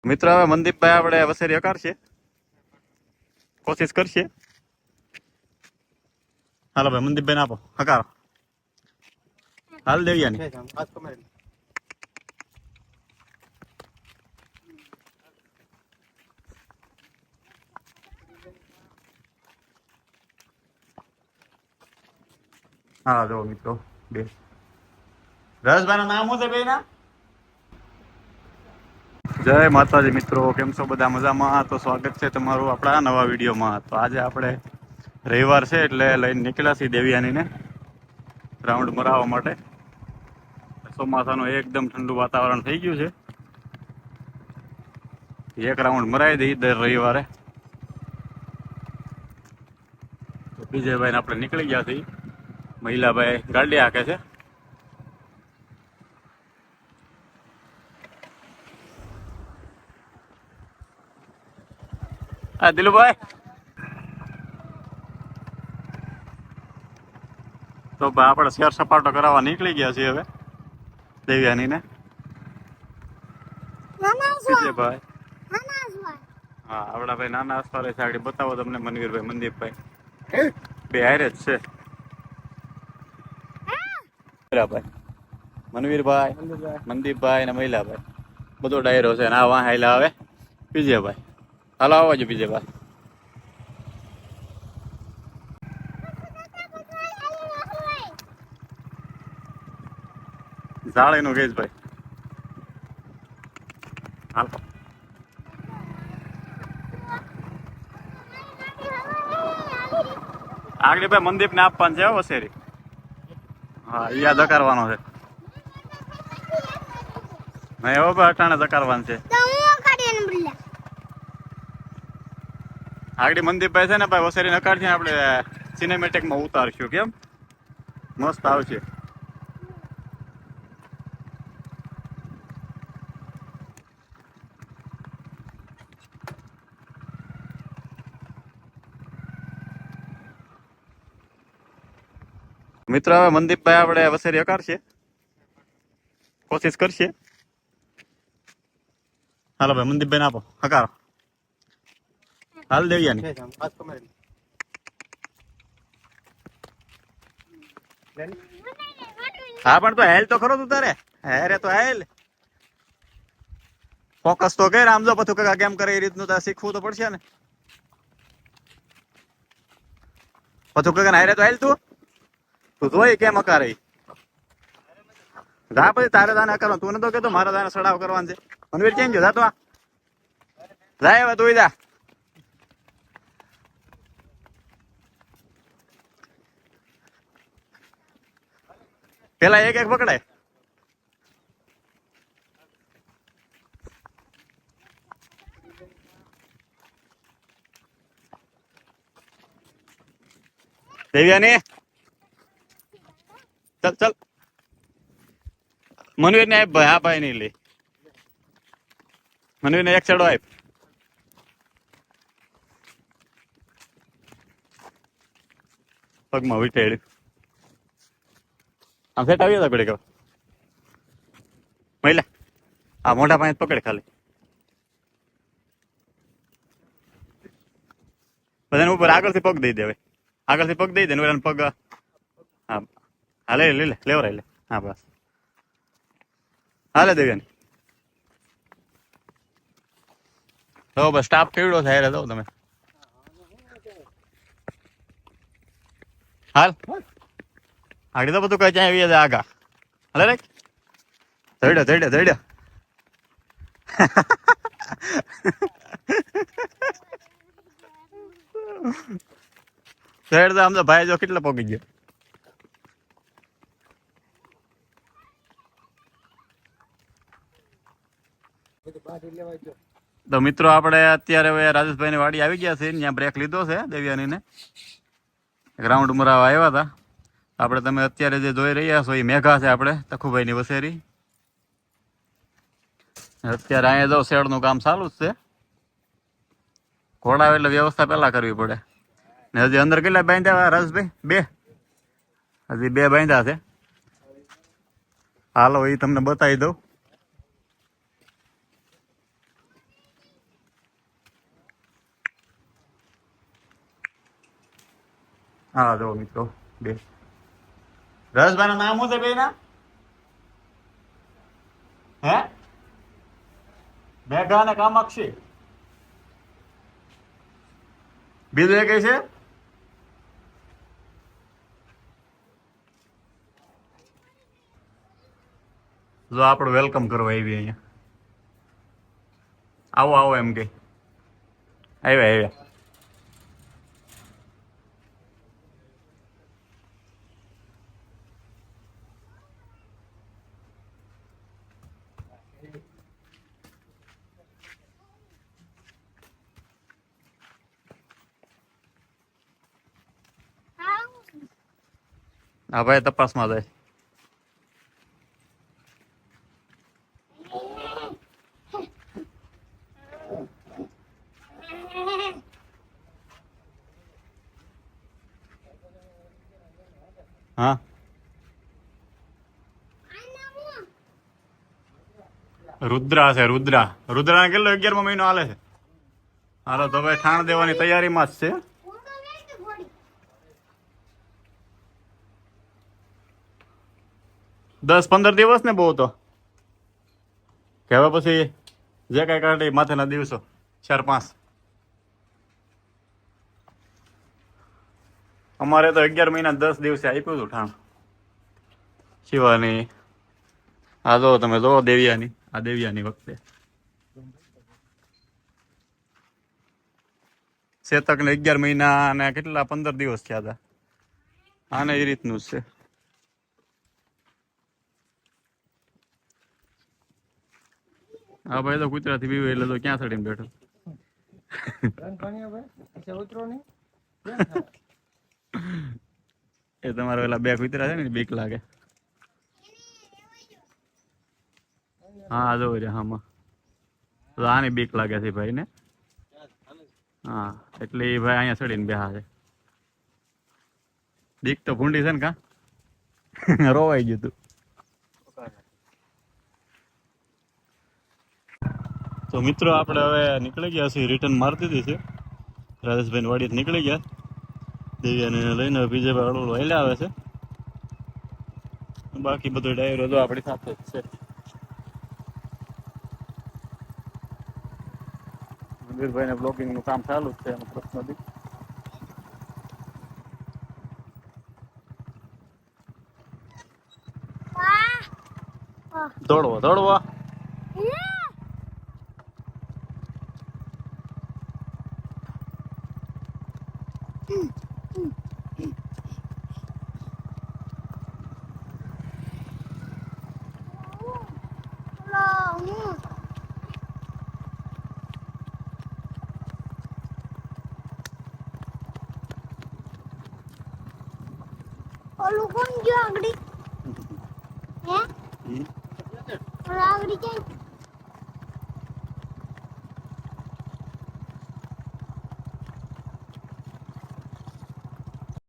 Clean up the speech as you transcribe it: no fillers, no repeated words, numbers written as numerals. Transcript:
મિત્રો હવે મનદીપભાઈ આપણે વસેરી અકારશે, કોશિશ કરશે. હાલો ભાઈ મનદીપભાઈ આપો હકારો. હાલ દેવિયાની હા જો મિત્રો બે રસભાઈ નું નામ શું છે ભાઈ ના? જય માતાજી મિત્રો, કેમ છો બધા? મજામાં? તો સ્વાગત છે તમારું આપણા નવા વિડીયોમાં. તો આજે આપણે રવિવાર છે એટલે લઈને નીકળ્યા છીએ દેવિયાનીને રાઉન્ડ મરાવવા માટે. ચોમાસાનું એકદમ ઠંડુ વાતાવરણ થઈ ગયું છે. એક રાઉન્ડ મરાવી દઈ દર રવિવારે. તો વિજયભાઈ આપણે નીકળી ગયા છીએ. મહિલાભાઈ ગાડી હાકે છે. હા દિલુભાઈ, તો આપણે શેર સપાટો કરાવવા નીકળી ગયા છીએ હવે દેવ્યાની ને. વિજયભાઈ હા આપડા ભાઈ નાના અસ્તરે છે. આગળ બતાવો તમને મનવીરભાઈ, મનદીપભાઈ બે હારે જ છે. ભાઈ મનવીરભાઈ, મનદીપભાઈ ને મહિલાભાઈ બધો ડાયરો છે. આ વાહ હાઈલા આવે વિજયભાઈ. હાલો આવવા જો વિજયભાઈ. જાળી નું ગેસ ભાઈ. હાલો આગળ ભાઈ મનદીપ ને આપવાનું છે વસેરી. હા યાદ કરવાનો છે. નહીં એવો ભાઈ અટાણે જકારવાનું છે. આગળ મનદીપભાઈ છે ને ભાઈ વસેરી નકાર છે આપણે સિનેમેટિક માં ઉતારશું. કેમ મસ્ત આવશે. મિત્રો હવે મનદીપભાઈ આપણે વસેરી અકારશે, કોશિશ કરશે. હાલો ભાઈ મનદીપભાઈ આપો હકારો. હાલ દેવિયાની હા પણ તો હેલ તો ખરો તું તારે હેરે તો હેલ. ફોકસ તો કર. આમ જો પથું કાકા કેમ કરે એ રીતનું તારે શીખવું તો પડશે ને. પથું કાકા હારે તો હેલ તું જોઈ કેમ અકારે જા પછી તારે દાને અકારવાનું. તું નતો કેતો મારા દાને સડાવ કરવાનું છે. મનવીર કેમ ગયો જાતો જાય હવે તું જા. પેલા એક એક પકડાય. દેવ્યાની ચલ ચલ. મનવીર ને આપ ભાઈ. હા ભાઈ નહીં લે. મનવીર ને એક છેડો આપ. પગમાં વીટેડ આમ સેટ આવી જતા પડે. મહિલા આ મોઢા પાસે પકડે ખાલી. બધાને ઉપર આગળથી પગ દઈ દેવે. આગળથી પગ દઈ દે ને પગ. હા હા લે લે લેવરાય લે. હા બસ હાલે દેવ્યાની. તો બસ સ્ટાફ કેવડો થાય દો તમે. હાલ આગળ તો બધું કઈ ત્યાં આવી જાય આગા. હાલે રે ધડ્યો ધડ્યો ધડ્યો. ધડ તો આમ તો ભાઈ જો કેટલા પોગી ગયો. તો મિત્રો આપણે અત્યારે હવે રાજેશભાઈ ની વાડી આવી ગયા છે. ત્યાં બ્રેક લીધો છે દેવ્યાની ને. ગ્રાઉન્ડ મરાવા આવ્યા હતા આપણે. તમે અત્યારે જે જોઈ રહ્યા છો એ મેઘા છે આપણે તખુભાઈ ની વસેરી. અત્યારે અહીંયા જો શેડ નું કામ ચાલુ જ છે. ઘોડા એટલે વ્યવસ્થા પેલા કરવી પડે. ને હજી અંદર કેટલા બાંધ્યા રાજભાઈ? બે. હજી બે બાંધ્યા છે. હાલો એ તમને બતાવી દઉં. હા જો મિત્રો બે રસભાઈનું નામ શું છે બેના હે મેઘા અને કામાક્ષી બીજું એ કઈ છે જો આપણું વેલકમ કરવા આવી અહીંયા આવો આવો એમ કે આવ્યા આવ્યા હા ભાઈ તપાસમાં જાય હા રુદ્રા છે રુદ્રા રુદ્રાને કેટલો 11મો મહિનો હાલે છે હાલો તો ભાઈ ઠાણ દેવાની તૈયારીમાં જ છે 10-15 દિવસ ને બહુ તો કે હવે પછી જે કઈ કાઢી માથેના દિવસો 4-5 અમારે તો 11 મહિના 10 દિવસે આપ્યું હતું ઠાણ શિવાની આ જો તમે જો દેવિયાની આ દેવિયાની વખતે શેતક ને 11 મહિના અને કેટલા 15 દિવસ થયા હતા આને એ રીતનું જ છે હા ભાઈ તો કૂતરાથી બીવે એટલે તો ક્યાં ચડીને બેઠો એ તમારા પેલા 2 કૂતરા છે ને બીક લાગે હા જો રે હામાં તો આની બીક લાગે છે ભાઈ ને હા એટલે એ ભાઈ અહીંયા ચડીને બેહા છે બીક તો ભૂંડી છે ને કા રોવાઈ ગયું તું તો મિત્રો આપણે હવે નીકળી ગયા છીએ રિટર્ન મારતી હતી છે રાજેશભાઈ વાડી નીકળી ગયા દેવિયાને લઈને બીજે ભાડું વહેલા આવે છે બાકી બધો ડાયરો તો આપણી સાથે જ છે મંદિરભાઈ ને બ્લોગિંગ નું કામ ચાલુ જ છે એનો પ્રશ્ન નથી દોડવો દોડવો ઓલું કોણ ગયો આગળી હે ઓલા આગળી ક્યાં